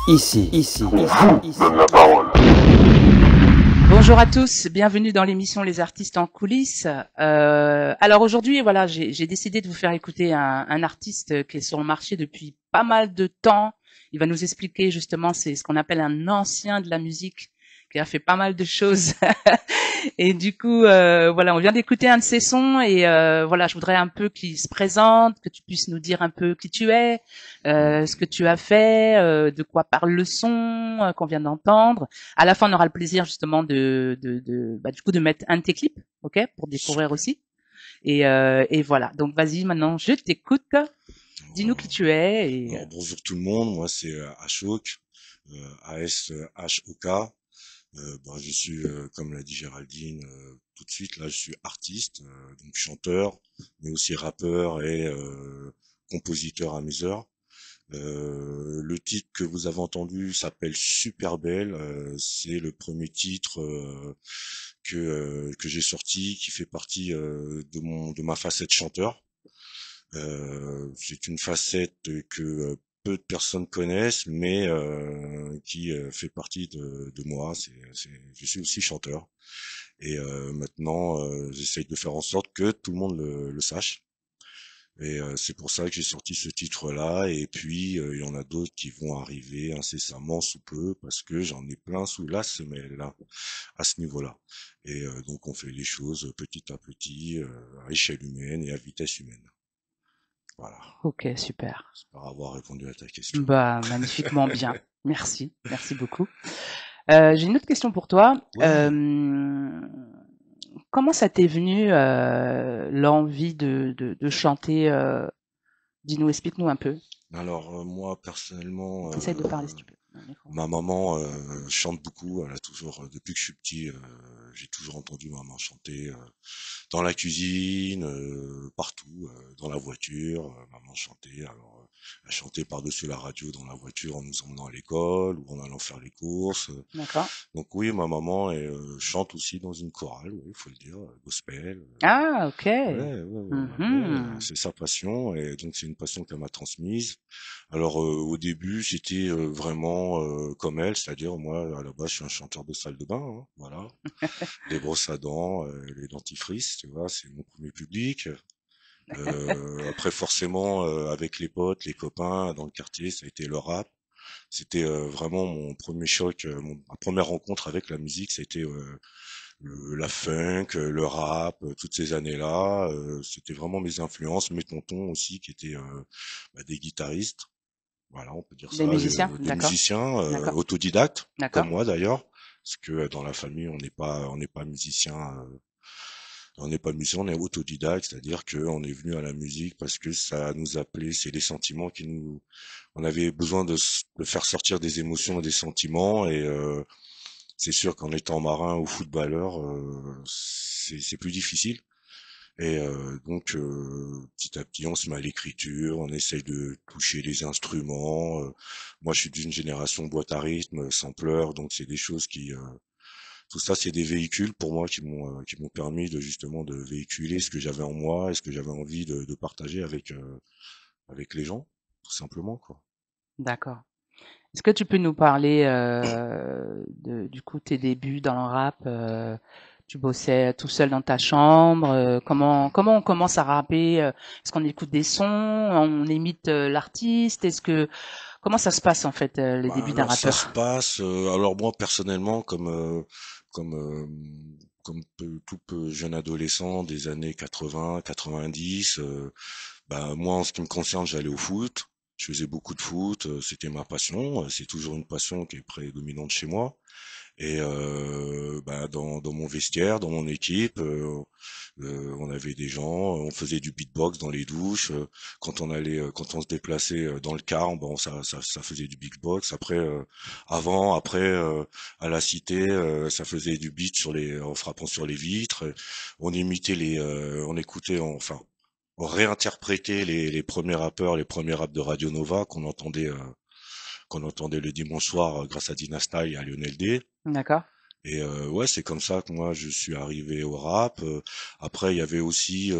Donne la parole. Bonjour à tous, bienvenue dans l'émission Les artistes en coulisses. Alors aujourd'hui, voilà, j'ai décidé de vous faire écouter un artiste qui est sur le marché depuis pas mal de temps. Il va nous expliquer justement, c'est ce qu'on appelle un ancien de la musique qui a fait pas mal de choses. Et du coup, voilà, on vient d'écouter un de ses sons et voilà, je voudrais un peu qu'il se présente, que tu puisses nous dire un peu qui tu es, ce que tu as fait, de quoi parle le son qu'on vient d'entendre. À la fin, on aura le plaisir justement du coup de mettre un de tes clips, ok, pour découvrir Super. aussi. Et voilà. Donc vas-y, maintenant, je t'écoute. Dis-nous qui tu es. Alors, bonjour tout le monde, moi c'est Ashok, ASHOK. Je suis, comme l'a dit Géraldine tout de suite, là je suis artiste, donc chanteur, mais aussi rappeur et compositeur amuseur. Le titre que vous avez entendu s'appelle Super Belle, c'est le premier titre que j'ai sorti, qui fait partie de ma facette chanteur. C'est une facette que peu de personnes connaissent, mais qui fait partie de moi. Je suis aussi chanteur. Et maintenant, j'essaye de faire en sorte que tout le monde le sache. Et c'est pour ça que j'ai sorti ce titre-là. Et puis, il y en a d'autres qui vont arriver incessamment sous peu, parce que j'en ai plein sous la semelle, là, à ce niveau-là. Et donc, on fait les choses petit à petit, à échelle humaine et à vitesse humaine. Voilà. Ok, super. J'espère avoir répondu à ta question. Bah, magnifiquement bien. Merci beaucoup. J'ai une autre question pour toi. Ouais. Comment ça t'est venu l'envie de chanter dis-nous, explique-nous un peu. Alors moi personnellement, Essaye de parler si tu peux. ma maman chante beaucoup. Elle a toujours, depuis que je suis petit, j'ai toujours entendu maman chanter dans la cuisine, partout, dans la voiture. Maman chantait. Alors elle chantait par-dessus la radio dans la voiture en nous emmenant à l'école ou en allant faire les courses. D'accord. Donc oui, ma maman chante aussi dans une chorale, oui, il faut le dire, gospel. Ah, ok. C'est sa passion et donc c'est une passion qu'elle m'a transmise. Alors au début, j'étais vraiment comme elle, c'est-à-dire moi à la base je suis un chanteur de salle de bain, hein, voilà, des brosses à dents, les dentifrices, tu vois, c'est mon premier public. Après forcément avec les potes, les copains dans le quartier, ça a été le rap. C'était vraiment mon premier choc, ma première rencontre avec la musique, c'était la funk, le rap, toutes ces années-là. C'était vraiment mes influences, mes tontons aussi qui étaient des guitaristes. Voilà, on peut dire Des ça, musiciens, des d'accord. musiciens D'accord. autodidactes, D'accord. comme moi d'ailleurs, parce que dans la famille on n'est pas musicien. On n'est pas musicien, on est autodidacte, c'est-à-dire qu'on est venu à la musique parce que ça nous appelait, c'est des sentiments on avait besoin de faire sortir des émotions et des sentiments et c'est sûr qu'en étant marin ou footballeur, c'est plus difficile. Et donc petit à petit, on se met à l'écriture, on essaye de toucher les instruments. Moi, je suis d'une génération boîte à rythme, sampleur, donc c'est des choses tout ça, c'est des véhicules pour moi qui m'ont permis de justement de véhiculer ce que j'avais en moi et ce que j'avais envie de partager avec les gens, tout simplement quoi. D'accord. Est-ce que tu peux nous parler du coup tes débuts dans le rap tu bossais tout seul dans ta chambre comment on commence à rapper est-ce qu'on écoute des sons, on imite l'artiste, comment ça se passe en fait les débuts d'un Alors ça se rappeur? passe. Alors moi personnellement, comme euh, tout jeune adolescent des années 80, 90, moi en ce qui me concerne, j'allais au foot. Je faisais beaucoup de foot. C'était ma passion. C'est toujours une passion qui est prédominante chez moi. Et dans mon vestiaire, dans mon équipe, on avait des gens, on faisait du beatbox dans les douches. Quand on se déplaçait dans le car, bon, ça faisait du beatbox. Après, après, à la cité, ça faisait du beat en frappant sur les vitres. On imitait on écoutait, enfin, on réinterprétait les premiers rappeurs, les premiers raps de Radio Nova qu'on entendait le dimanche soir grâce à Dynasty et à Lionel D. D'accord. Et ouais, c'est comme ça que moi je suis arrivé au rap. Après, il y avait aussi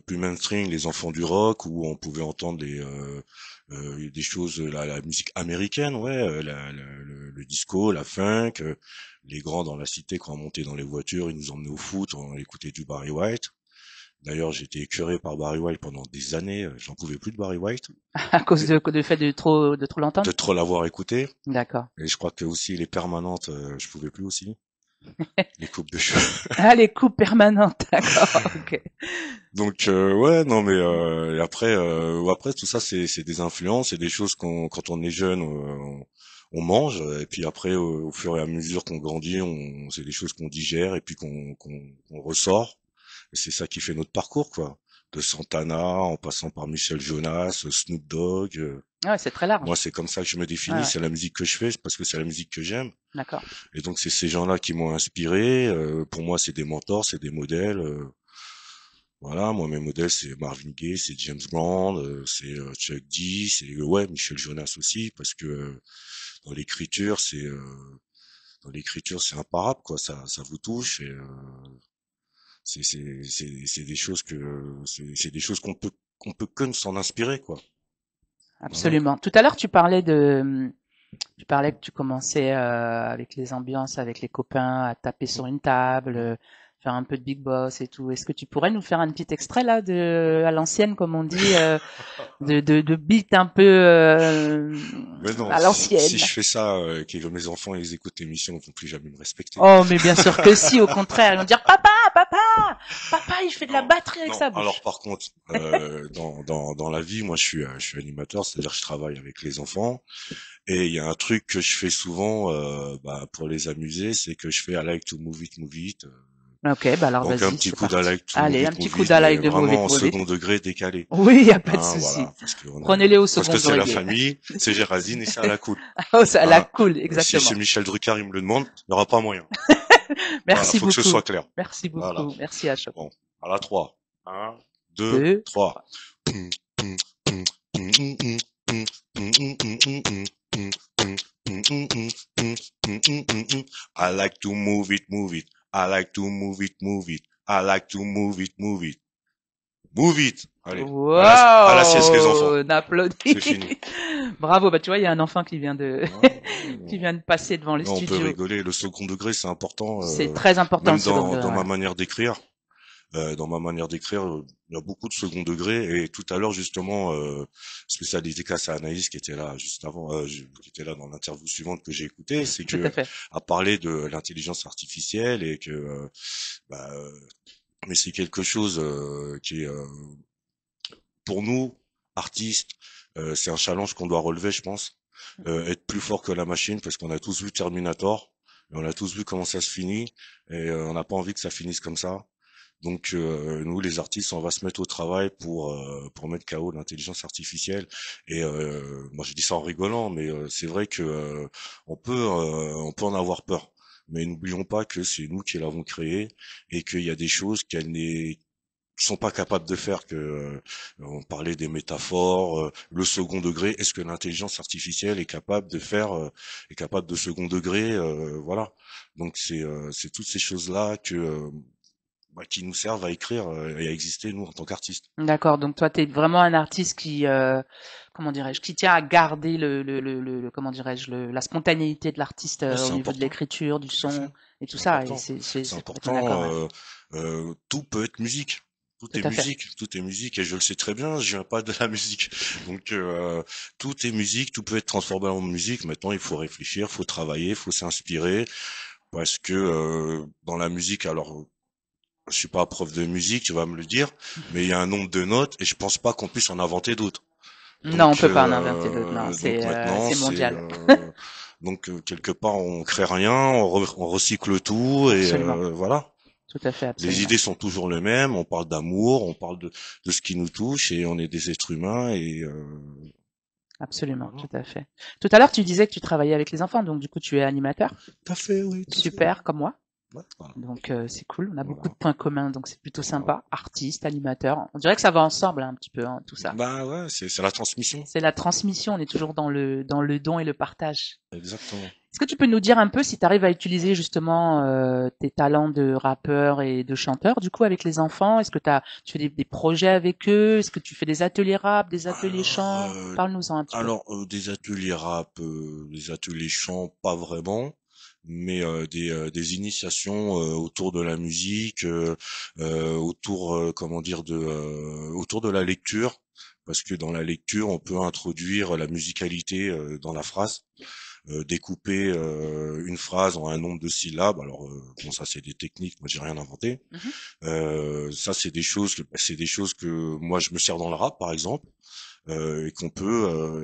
plus mainstream, les enfants du rock, où on pouvait entendre des choses, la musique américaine, ouais, le disco, la funk. Les grands dans la cité, quand on montait dans les voitures, ils nous emmenaient au foot, on écoutait du Barry White. D'ailleurs, j'étais écœuré par Barry White pendant des années. J'en pouvais plus de Barry White, À cause de fait de trop de l'entendre? trop l'avoir écouté. D'accord. Et je crois que aussi les permanentes, je pouvais plus aussi. Les coupes de cheveux. Ah, les coupes permanentes, d'accord, ok. Donc ouais, non mais et après tout ça c'est des influences, c'est des choses qu'on quand on est jeune on mange et puis après au fur et à mesure qu'on grandit, on c'est des choses qu'on digère et puis qu'on ressort. Et c'est ça qui fait notre parcours quoi. De Santana en passant par Michel Jonas, Snoop Dogg. Ouais, c'est très Moi large. c'est comme ça que je me Ouais, définis, ouais, c'est la musique que je fais c'est parce que c'est la musique que j'aime. d'accord. Et donc c'est ces gens-là qui m'ont inspiré. Pour moi c'est des mentors, c'est des modèles. Voilà, moi mes modèles c'est Marvin Gaye, c'est James Brown, c'est Chuck D, c'est ouais Michel Jonas aussi parce que dans l'écriture c'est imparable quoi, ça vous touche et c'est des choses que c'est des choses qu'on peut que s'en inspirer quoi. Voilà. Absolument. Tout à l'heure, tu parlais que tu commençais avec les ambiances, avec les copains, à taper sur une table, faire un peu de big boss et tout. Est-ce que tu pourrais nous faire un petit extrait là à l'ancienne, comme on dit, de beat un peu Mais non, à si l'ancienne? je fais ça, que mes enfants ils écoutent l'émission, ils vont plus jamais me respecter. Oh, mais bien sûr que si, au contraire, ils vont dire papa, papa, papa, il fait de la Non, batterie avec non. sa Alors bouche. par contre, dans la vie, moi je suis animateur, c'est-à-dire que je travaille avec les enfants. Et il y a un truc que je fais souvent pour les amuser, c'est que je fais I like to move it. Ok, bah alors Donc un vas-y, petit c'est coup d'I parti. like to Allez, un petit move coup it, mais d'Alike de Move vraiment It, en Move It. second degré décalé. Oui, y a pas de Hein, souci. voilà, parce que Prenez-les au parce second que c'est la degré. famille, c'est Géraldine et c'est à la cool. Oh, ça la Hein. cool, Si c'est exactement. Michel Drucker, il me le demande, il n'y aura pas moyen. Voilà, Merci faut que ce beaucoup. soit clair. Merci Voilà. beaucoup. Merci à chaque Bon, à la 3. Un, 2, deux, 3. trois. I like to move it, move it. I like to move it, move it. I like to move it, move it. Move it. Allez, à la sieste les enfants. Wow, on applaudit. C'est fini. Bravo. Bah, tu vois, il y a un enfant qui vient Ouais, qui vient de passer devant le non, on peut studio. rigoler. Le second degré, c'est important. C'est très important le Même second dans degré. ma manière d'écrire. Dans ma manière d'écrire, il y a beaucoup de second degré. Et tout à l'heure, justement, spécial dédicace à Anaïs qui était là juste avant, qui était là dans l'interview suivante que j'ai écoutée, c'est Tout à que fait. à parler de l'intelligence artificielle et que, bah, mais c'est quelque chose qui est pour nous artistes, c'est un challenge qu'on doit relever, je pense. Être plus fort que la machine, parce qu'on a tous vu Terminator, et on a tous vu comment ça se finit, et on n'a pas envie que ça finisse comme ça. Donc nous, les artistes, on va se mettre au travail pour mettre KO l'intelligence artificielle. Et moi, je dis ça en rigolant, mais c'est vrai que on peut en avoir peur. Mais n'oublions pas que c'est nous qui l'avons créé et qu'il y a des choses qu'elle n'est sont pas capables de faire que on parlait des métaphores, le second degré. Est-ce que l'intelligence artificielle est capable de faire, est capable de second degré, voilà. Donc c'est toutes ces choses là que qui nous servent à écrire et à exister nous en tant qu'artistes. D'accord. Donc toi, tu es vraiment un artiste qui, comment dirais-je, qui tient à garder comment dirais-je, la spontanéité de l'artiste Ouais, au c'est niveau de important, l'écriture, du tout à son fait. et tout C'est ça. Et important. C'est c'est complètement d'accord. important. Ouais. Tout peut être musique. Tout à fait. Tout est musique, et je le sais très bien. Je viens pas de la musique, donc tout est musique, tout peut être transformé en musique. Maintenant, il faut réfléchir, faut travailler, faut s'inspirer, parce que dans la musique, alors je suis pas prof de musique, tu vas me le dire, mais il y a un nombre de notes, et je pense pas qu'on puisse en inventer d'autres. Non, on peut pas en inventer d'autres. Non, Donc maintenant, c'est mondial. quelque part, on crée rien, on recycle tout, et Absolument. voilà. Tout à fait, Les absolument. idées sont toujours les mêmes. On parle d'amour, on parle de ce qui nous touche, et on est des êtres humains, et Absolument, voilà. tout à fait. Tout à l'heure, tu disais que tu travaillais avec les enfants, donc du coup, tu es animateur. Tout à fait, oui, tout à fait. Super, comme moi. Ouais, voilà, Donc c'est cool, on a beaucoup de voilà, points communs, donc c'est plutôt voilà. sympa. Artiste, animateur, on dirait que ça va ensemble hein, un petit peu, hein, tout ça. Bah ouais, c'est la transmission. C'est la transmission, on est toujours dans le don et le partage. Exactement. Est-ce que tu peux nous dire un peu si tu arrives à utiliser justement tes talents de rappeur et de chanteur du coup avec les enfants? Est-ce que tu fais des projets avec eux? Est-ce que tu fais des ateliers rap, des ateliers Alors, chant? Parle-nous-en un petit peu. des ateliers rap, des ateliers chant, pas vraiment, mais des initiations autour de la musique, autour, comment dire, autour de la lecture, parce que dans la lecture, on peut introduire la musicalité dans la phrase, découper une phrase en un nombre de syllabes. Alors, bon, ça c'est des techniques, moi j'ai rien inventé. Mhm. Ça c'est des choses que moi je me sers dans le rap, par exemple et qu'on peut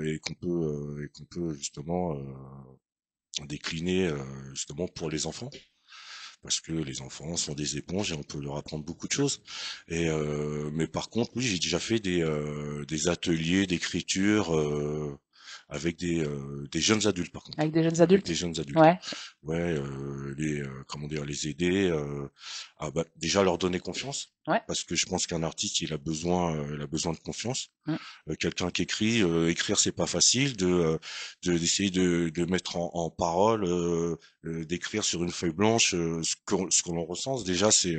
justement décliner justement pour les enfants parce que les enfants sont des éponges et on peut leur apprendre beaucoup de choses mais par contre oui j'ai déjà fait des ateliers d'écriture avec des jeunes adultes par contre Avec des jeunes avec des adultes? jeunes adultes Ouais, ouais comment dire les aider à déjà leur donner confiance ouais. parce que je pense qu'un artiste il a besoin de confiance Mm. quelqu'un qui écrit, écrire c'est pas facile, d'essayer de mettre en parole, d'écrire sur une feuille blanche ce que l'on ressent. Déjà c'est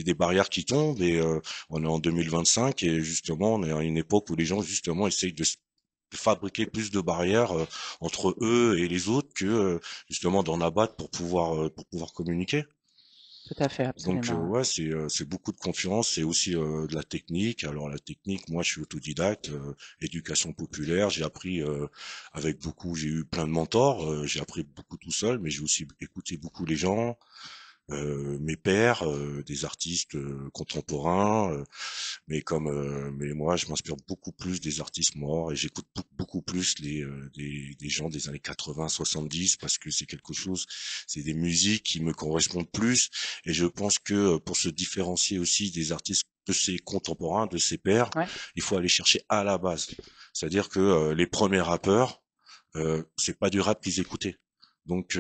des barrières qui tombent et on est en 2025 et justement on est à une époque où les gens justement essayent de fabriquer plus de barrières entre eux et les autres que justement d'en abattre pour pouvoir communiquer. Tout à fait, Donc absolument. ouais, c'est beaucoup de confiance, c'est aussi de la technique. Alors la technique, moi je suis autodidacte, éducation populaire, j'ai appris avec beaucoup, j'ai eu plein de mentors, j'ai appris beaucoup tout seul, mais j'ai aussi écouté beaucoup les gens, mes pairs, des artistes contemporains, mais moi je m'inspire beaucoup plus des artistes morts et j'écoute beaucoup plus des gens des années 80, 70 parce que c'est quelque chose, c'est des musiques qui me correspondent plus et je pense que pour se différencier aussi des artistes de ses contemporains, de ses pairs, Ouais. il faut aller chercher à la base. C'est-à-dire que les premiers rappeurs, c'est pas du rap qu'ils écoutaient. Donc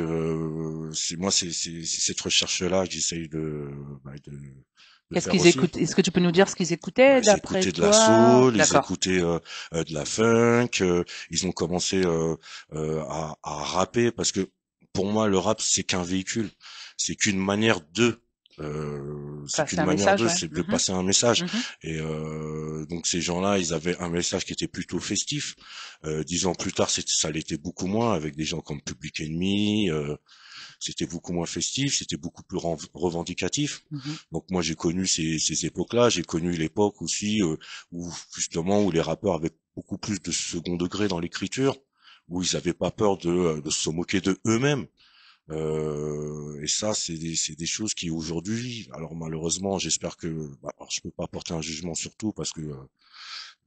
c'est cette recherche là que j'essaye de Qu'est-ce faire qu'ils aussi. écoutent? Est-ce que tu peux nous dire ce qu'ils Bah, écoutaient ils d'après écoutaient de la toi? soul, ils D'accord. écoutaient de la funk, ils ont commencé à rapper parce que pour moi le rap c'est qu'un véhicule, c'est qu'une manière c'est Ça, c'est qu'une un manière message, de, ouais. c'est de Mhm. passer un message. Mhm. Et donc ces gens-là, ils avaient un message qui était plutôt festif. 10 ans plus tard, ça l'était beaucoup moins avec des gens comme Public Enemy. C'était beaucoup moins festif, c'était beaucoup plus revendicatif. Mhm. Donc moi j'ai connu ces époques-là, j'ai connu l'époque aussi où justement où les rappeurs avaient beaucoup plus de second degré dans l'écriture, où ils n'avaient pas peur de se moquer de eux-mêmes. Et ça c'est des choses qui aujourd'hui, alors malheureusement j'espère que, alors, je peux pas porter un jugement sur tout parce que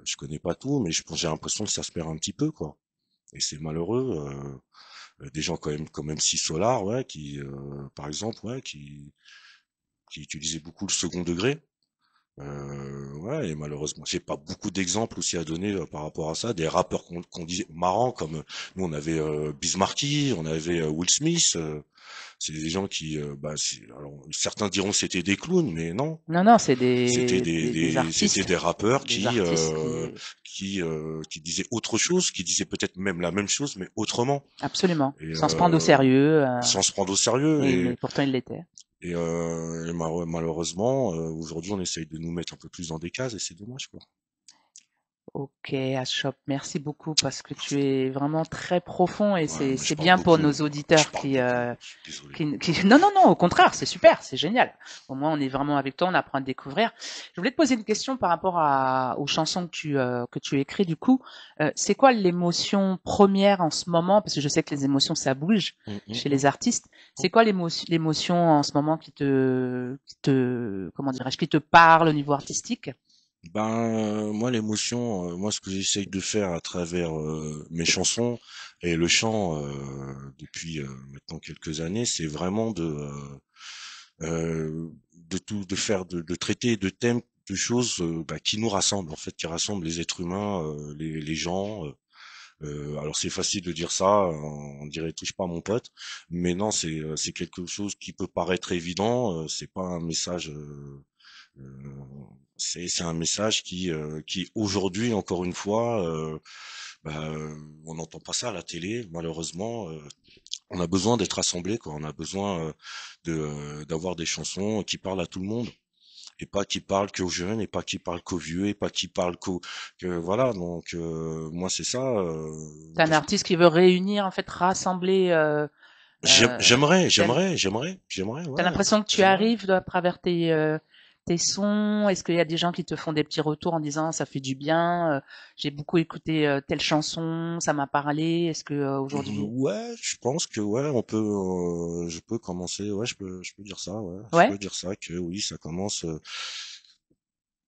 je connais pas tout, mais j'ai l'impression que ça se perd un petit peu quoi. Et c'est malheureux. Des gens quand même comme MC Solar, ouais, qui, par exemple, ouais, qui utilisaient beaucoup le second degré. Ouais, et malheureusement, j'ai pas beaucoup d'exemples aussi à donner par rapport à ça. Des rappeurs qu'on disait marrants comme nous, on avait Biz Markie, on avait Will Smith. C'est des gens qui, alors certains diront que c'était des clowns, mais non, Non, non, c'est c'était des rappeurs des artistes qui disaient autre chose, qui disaient peut-être même la même chose, mais autrement. absolument, Et sans se prendre au sérieux, sans se prendre au sérieux. mais pourtant il l'était. Malheureusement, aujourd'hui, on essaye de nous mettre un peu plus dans des cases et c'est dommage, quoi. Ok, Ashop, merci beaucoup parce que tu es vraiment très profond et Ouais, mais je c'est parle bien pour beaucoup. nos Je auditeurs parle beaucoup. Je suis désolé. non, non, non, au contraire, c'est super, c'est génial. Au moins, on est vraiment avec toi, on apprend à te découvrir. Je voulais te poser une question par rapport aux chansons que tu écris. Du coup, c'est quoi l'émotion première en ce moment? Parce que je sais que les émotions, ça bouge Hum, hum, chez hum, les artistes. hum. C'est quoi l'émotion en ce moment comment dirais-je, qui te parle au niveau artistique? Moi, l'émotion, moi, ce que j'essaye de faire à travers mes chansons et le chant depuis maintenant quelques années, c'est vraiment de faire, de traiter de thèmes, de choses qui nous rassemblent, en fait, qui rassemblent les êtres humains, les gens. Alors c'est facile de dire ça, on dirait touche pas à mon pote, mais non, c'est quelque chose qui peut paraître évident. C'est pas un message. Euh, c'est un message qui aujourd'hui encore une fois, on n'entend pas ça à la télé malheureusement. on a besoin d'être rassemblés, quoi. On a besoin d'avoir des chansons qui parlent à tout le monde et pas qui parlent qu'aux jeunes et pas qui parlent qu'aux vieux et pas qui parlent que voilà. Donc moi c'est ça. T'es un artiste qui veut réunir, en fait, rassembler. T'aimes- J'aimerais, T'as ouais, l'impression que tu j'aimerais. arrives à travers tes sons. Est-ce qu'il y a des gens qui te font des petits retours en disant ça fait du bien, j'ai beaucoup écouté telle chanson, ça m'a parlé. Est-ce que aujourd'hui, Ouais, je pense que ouais, je peux commencer, ouais, je peux dire ça, ouais, je ouais, peux dire ça que oui, ça commence,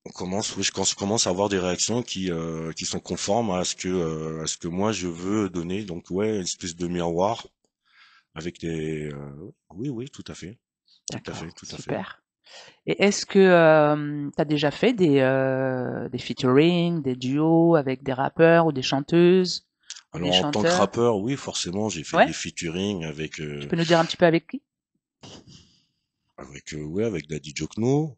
on commence, oui, je commence à avoir des réactions qui sont conformes à ce que moi je veux donner. Donc ouais, une espèce de miroir avec oui, oui, tout à fait, tout à fait, d'accord, tout à fait. super. Et est-ce que tu as déjà fait des featuring, des duos avec des rappeurs ou des chanteuses ou des Alors en tant que chanteurs? rappeur, oui, forcément, j'ai fait Ouais, des featuring tu peux nous dire un petit peu avec qui? ouais, avec Daddy Jokno,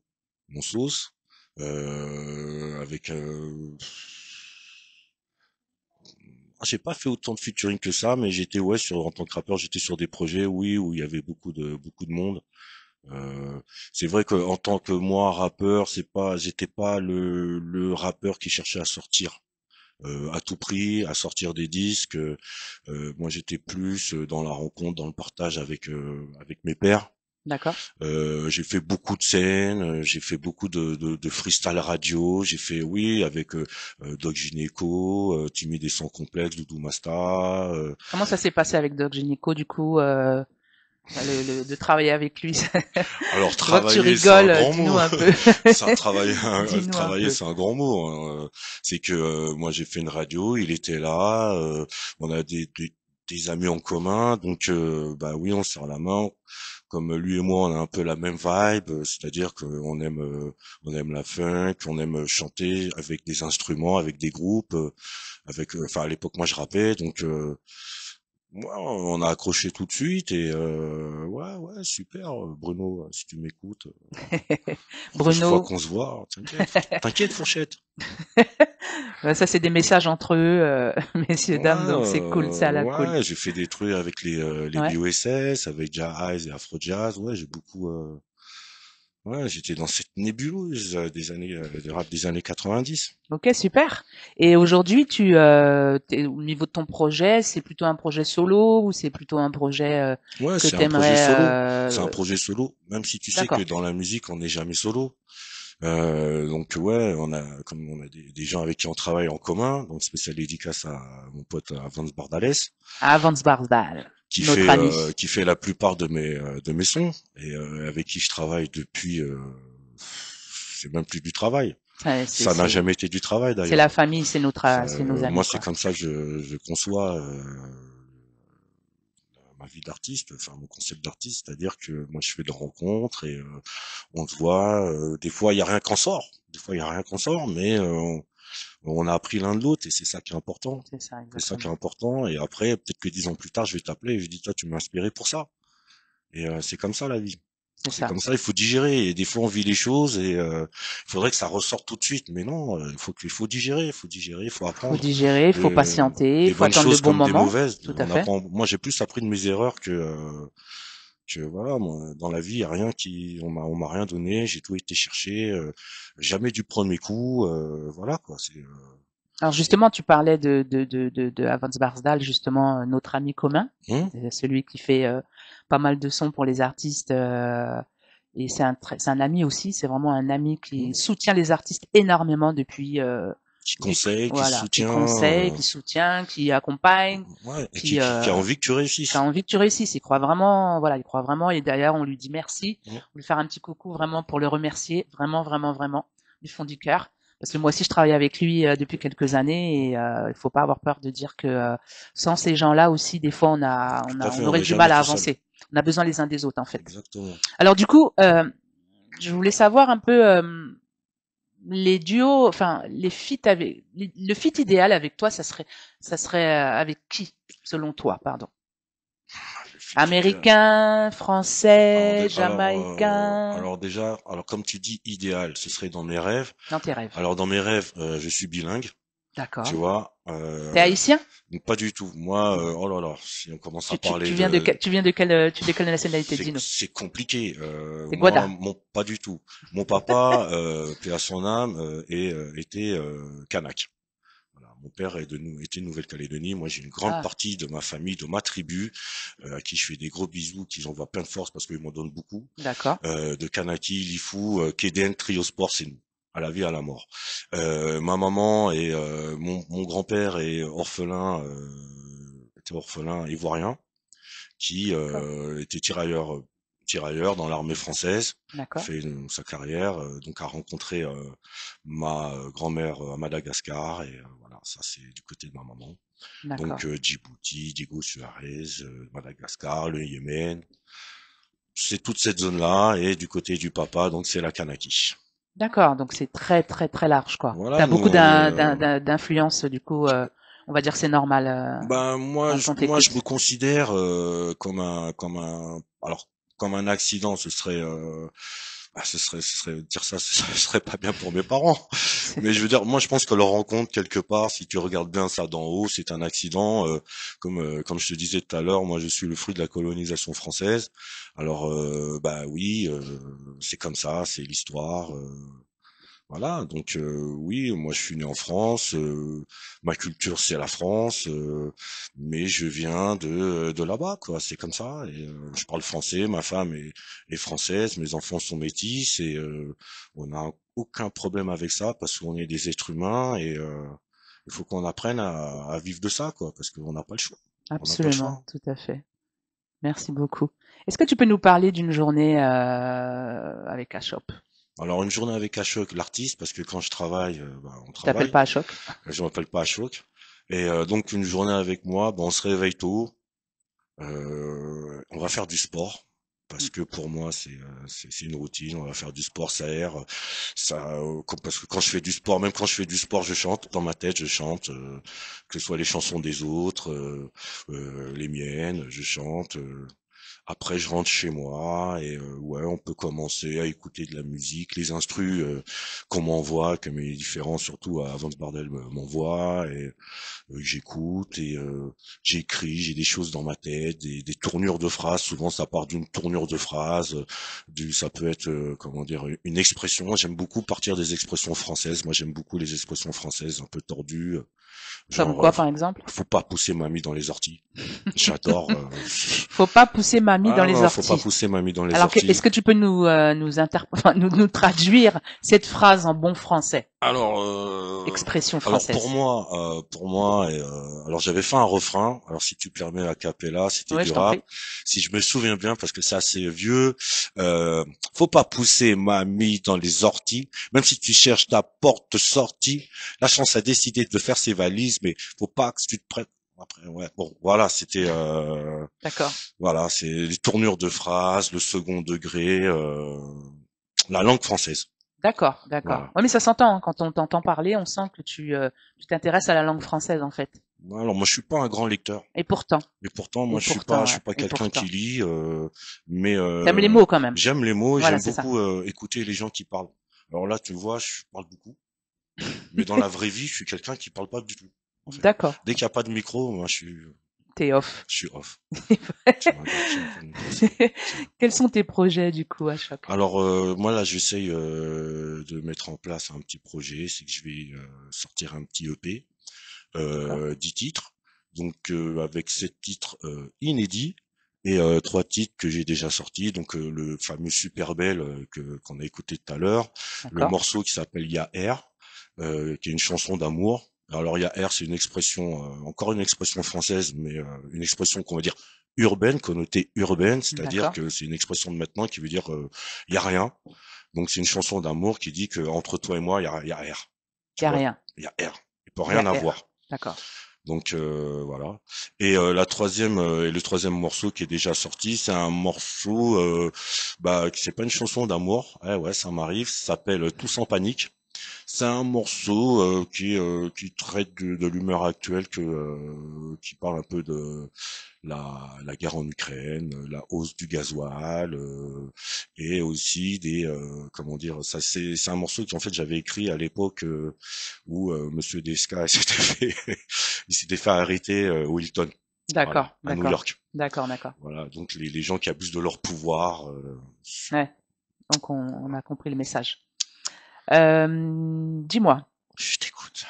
mon sauce, avec j'ai pas fait autant de featuring que ça, mais j'étais ouais sur en tant que rappeur, j'étais sur des projets, oui, où il y avait beaucoup de monde. Euh, c'est vrai que en tant que moi rappeur, j'étais pas le rappeur qui cherchait à sortir à tout prix, à sortir des disques. Moi, j'étais plus dans la rencontre, dans le partage avec mes pairs. D'accord. J'ai fait beaucoup de scènes, j'ai fait beaucoup de freestyle radio, j'ai fait oui avec Doc Gineco, Timide et sans complexe, Doudou Masta. Comment ça s'est passé avec Doc Gynéco du coup, de travailler avec lui? Alors Je vois que tu travailler, c'est un rigoles, grand dis-nous mot. un peu. Ça travailler, Dis-nous un travailler, peu. c'est un grand mot, hein. C'est que moi j'ai fait une radio, il était là, on a des amis en commun, donc bah oui, on se serre la main. Comme lui et moi, on a un peu la même vibe, c'est-à-dire on aime la funk, on aime chanter avec des instruments, avec des groupes, enfin à l'époque moi je rappais, donc ouais, on a accroché tout de suite et ouais ouais super Bruno, si tu m'écoutes, prochaine fois Bruno, qu'on se voit, t'inquiète Fourchette. ça c'est des messages entre eux, messieurs, Ouais, dames, donc c'est cool, c'est à la cool. ouais, j'ai fait des trucs avec les Ouais. BOSS, avec Jazz et Afro Jazz. Ouais, j'ai beaucoup. Ouais, j'étais dans cette nébuleuse des années de rap des années 90. Ok, super. Et aujourd'hui, au niveau de ton projet, c'est plutôt un projet solo ou c'est plutôt un projet Ouais, que c'est un projet t'aimerais solo. C'est un projet solo. Même si tu sais que D'accord. dans la musique, on n'est jamais solo. Donc ouais, on a des gens avec qui on travaille en commun. Donc spécial dédicace à mon pote Vance Bardales À Vans Bardal, notre ami. qui fait la plupart de mes sons et avec qui je travaille depuis c'est même plus du travail. C'est c'est Ça n'a c'est jamais été du travail c'est d'ailleurs. la famille, c'est nos Moi amis c'est quoi. comme ça que je conçois ma vie d'artiste, enfin mon concept d'artiste, c'est-à-dire que moi je fais des rencontres et on se voit. Des fois il y a rien qu'en sort, des fois il y a rien qu'en sort, mais on a appris l'un de l'autre et c'est ça qui est important. C'est ça C'est ça qui est exactement. important. Et après, peut-être que 10 ans plus tard, je vais t'appeler et je dis, toi, tu m'as inspiré pour ça. Et c'est comme ça la vie. C'est C'est ça. comme ça, il faut digérer. Et des fois, on vit les choses et il faudrait que ça ressorte tout de suite. Mais non, il faut digérer, il faut Faut apprendre. digérer, faut Euh, patienter, des faut bonnes attendre le choses bon comme des moment. mauvaises. Tout à On fait. apprend. Moi, j'ai plus appris de mes erreurs que voilà. Moi, dans la vie, il y a rien on m'a rien donné. J'ai tout été chercher. Jamais du premier coup. Voilà quoi. Alors justement, tu parlais de Avans Barsdal, justement, notre ami commun, Hum, celui qui fait pas mal de sons pour les artistes. Et c'est un ami aussi, c'est vraiment un ami qui hum. soutient les artistes énormément depuis, Qui conseille, qui voilà, qui soutient. conseille, qui soutient, qui accompagne, Ouais, et qui, qui a envie que tu qui a réussisses. envie que tu réussisses. Il croit vraiment, voilà, il croit vraiment. Et d'ailleurs, on lui dit merci, Hum, on lui faire un petit coucou vraiment pour le remercier, vraiment, vraiment, vraiment, du fond du cœur. Parce que moi aussi, je travaille avec lui depuis quelques années et il faut pas avoir peur de dire que sans ces gens-là aussi, des fois, Tout à fait, on on aurait n'est du jamais mal à tout seul. avancer. On a besoin les uns des autres, en fait. Exactement. Alors du coup, je voulais savoir un peu les duos, enfin les feats avec le feat idéal avec toi, ça serait avec qui, selon toi, pardon? Le fit idéal. Américain, français, jamaïcain, Alors déjà, alors comme tu dis idéal, ce serait dans mes rêves. dans tes rêves. Alors dans mes rêves, je suis bilingue. tu D'accord. vois. T'es haïtien? Pas du tout. Moi, oh là là, si on commence à parler de, Tu viens de quelle nationalité? Dis-nous. c'est compliqué. C'est Moi, Guada. pas du tout. Mon papa, paix à son âme, était kanak. Voilà, mon père était de Nouvelle-Calédonie. Moi, j'ai une grande Ah, partie de ma famille, de ma tribu, à qui je fais des gros bisous, qui j'envoie plein de force parce qu'ils m'en donnent beaucoup. d'accord. De Kanaki, Lifou, Keden, Trio Sport, c'est nous. À la vie, à la mort. Ma maman et mon grand-père était orphelin ivoirien, qui D'accord. était tirailleur dans l'armée française, a D'accord. fait sa carrière, donc a rencontré ma grand-mère à Madagascar et voilà, ça c'est du côté de ma maman. D'accord. Donc Djibouti, Diego Suarez, Madagascar, le Yémen, c'est toute cette zone-là et du côté du papa, donc c'est la Kanaki. D'accord. Donc c'est très très très large quoi. T'as Voilà, nous beaucoup on est d'influence du coup. On va dire que c'est normal ben moi quand on moi je me t'écoute. considère comme un accident, ce serait dire ça, ce serait pas bien pour mes parents. Mais je veux dire, moi, je pense que leur rencontre quelque part, si tu regardes bien ça d'en haut, c'est un accident. Comme je te disais tout à l'heure, moi, je suis le fruit de la colonisation française. Alors, bah oui, c'est comme ça, c'est l'histoire. Voilà, donc oui, moi je suis né en France, ma culture c'est la France, mais je viens de là-bas, quoi. C'est comme ça. Et je parle français, ma femme est française, mes enfants sont métis et on n'a aucun problème avec ça parce qu'on est des êtres humains et il faut qu'on apprenne à vivre de ça, quoi, parce qu'on n'a pas le choix. On n'a pas le Absolument, choix. tout à fait. Merci beaucoup. Est-ce que tu peux nous parler d'une journée avec Ashop? Alors une journée avec Ashok, l'artiste, parce que quand je travaille, bah, on Tu t'appelles travaille. pas Ashok? Je m'appelle pas Ashok. Et donc une journée avec moi, bon, on se réveille tôt, on va faire du sport. Parce que pour moi c'est une routine, on va faire du sport, ça aère, parce que quand je fais du sport, même quand je fais du sport, je chante dans ma tête, je chante, que ce soit les chansons des autres, les miennes, je chante. Après, je rentre chez moi et ouais, on peut commencer à écouter de la musique, les instrus qu'on m'envoie, comme il est différent, surtout à Avant Bardel m'envoie et j'écoute et j'écris, j'ai des choses dans ma tête, des tournures de phrases. Souvent, ça part d'une tournure de phrase, ça peut être comment dire une expression. J'aime beaucoup partir des expressions françaises. Moi, j'aime beaucoup les expressions françaises un peu tordues, Comme genre quoi, par exemple? faut pas pousser mamie dans les orties. J'adore. Faut pas pousser mamie dans Ah les non, faut pas orties. pousser mamie dans les Alors, orties. est-ce que tu peux enfin, nous traduire cette phrase en bon français? Alors, Expression alors française. pour moi, alors j'avais fait un refrain. Alors si tu permets la cappella, c'était Oui, du je t'en prie. rap. Si je me souviens bien, parce que c'est assez vieux, euh, faut pas pousser mamie dans les orties, même si tu cherches ta porte de sortie. La chance a décidé de faire ses valises, mais faut pas que tu te prennes. Après, ouais, bon, voilà, D'accord. voilà, c'est les tournures de phrases, le second degré, la langue française. D'accord, d'accord. Voilà. Ouais, mais ça s'entend, hein. Quand on t'entend parler, on sent que tu t'intéresses à la langue française, en fait. Alors moi je suis pas un grand lecteur, Et pourtant, et pourtant et moi pourtant, je ouais, suis pas et quelqu'un pourtant. qui lit, mais T'aimes les mots quand même. j'aime les mots et Voilà, j'aime c'est ça. beaucoup écouter les gens qui parlent. Alors là tu vois, je parle beaucoup, mais dans la vraie vie je suis quelqu'un qui parle pas du tout. En fait, D'accord. dès qu'il y a pas de micro, moi T'es off. je suis off. J'ai un peu de micro, c'est bon. Quels sont tes projets, du coup, à choc? Alors moi là j'essaye de mettre en place un petit projet, c'est que je vais sortir un petit EP, D'accord. 10 titres, donc avec 7 titres inédits et 3 titres que j'ai déjà sortis, donc le fameux Super Belle que qu'on a écouté tout à l'heure, le D'accord. morceau qui s'appelle Ya Air, qui est une chanson d'amour. Alors Ya Air, c'est une expression, encore une expression française, mais une expression qu'on va dire urbaine, connotée urbaine, c'est-à-dire D'accord. que c'est une expression de maintenant qui veut dire y a rien. Donc c'est une chanson d'amour qui dit que entre toi et moi, il y a air. Y Tu a vois, rien. il y a air. Il peut Y a rien avoir. R. D'accord. Donc voilà. Et le troisième morceau qui est déjà sorti, c'est un morceau bah c'est pas une chanson d'amour. Ouais ouais, ça m'arrive. Ça s'appelle Tous en panique. C'est un morceau qui traite de l'humeur actuelle, qui parle un peu de la guerre en Ukraine, la hausse du gasoil, et aussi des comment dire, ça c'est un morceau qu'en fait j'avais écrit à l'époque où Monsieur Desca il s'était fait arrêter au Hilton, voilà, D'accord, à New d'accord, York. d'accord, d'accord. Voilà, donc les gens qui abusent de leur pouvoir. Ouais, donc on a compris le message. Dis-moi, Je t'écoute.